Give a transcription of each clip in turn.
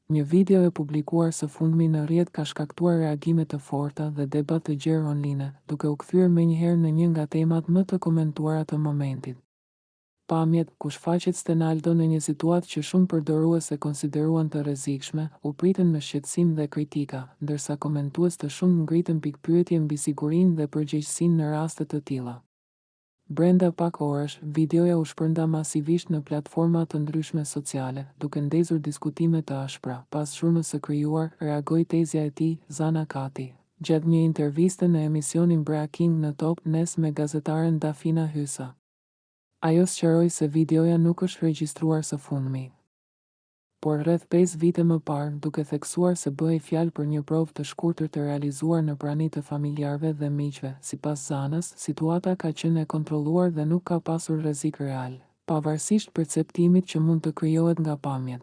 Një video e publikuar së fundmi në rrjet ka shkaktuar reagime të forta dhe debat të gjerë online, duke u kthyer menjëherë në një nga temat më të komentuara të momentit. Pamjet, ku shfaqet Stenaldo në një situatë që shumë përdorues e konsideruan të rrezikshme, u pritën me shqetësim dhe kritika, ndërsa komentues të shumë ngritën pikpyetje mbi sigurinë dhe përgjegjësinë në raste të tilla. Brenda pak orësh, videoja u shpërnda masivisht në platforma të ndryshme sociale, duke ndezur diskutime të ashpra. Pas shurmës së krijuar, reagoi tezja e tij, Zana Kati, gjatë një interviste në emisionin Breaking në Top Nes me gazetaren Dafina Hysa. Ajo sqaroi se videoja nuk është regjistruar së fundmi, por rreth 5 vite më parë, duke theksuar se bëhej fjalë për një provë të shkurtër të realizuar në prani të familjarëve dhe miqve. Sipas Zanës, situata ka qenë e kontrolluar dhe nuk ka pasur rrezik real, pavarësisht perceptimit që mund të krijohet nga pamjet.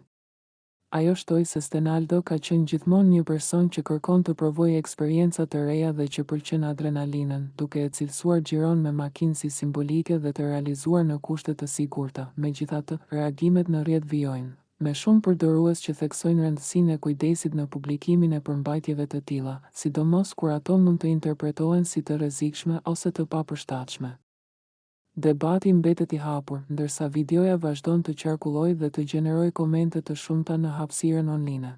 Ajo shtoi se Stenaldo ka qenë gjithmonë një person që kërkon të provojë eksperienca të reja dhe që pëlqen adrenalinën, duke e cilësuar xhiron me makinë si simbolike dhe të realizuar në kushte të sigurta. Megjithatë, reagimet në rrjet vijojnë, me shumë përdorues që theksojnë rëndësinë e kujdesit në publikimin e përmbajtjeve të tilla, sidomos kur ato mund të interpretohen si të rrezikshme ose të papërshtatshme. Debati mbetet i hapur, ndërsa videoja vazhdon të qarkullojë dhe të gjenerojë komente të shumta në hapësirën online.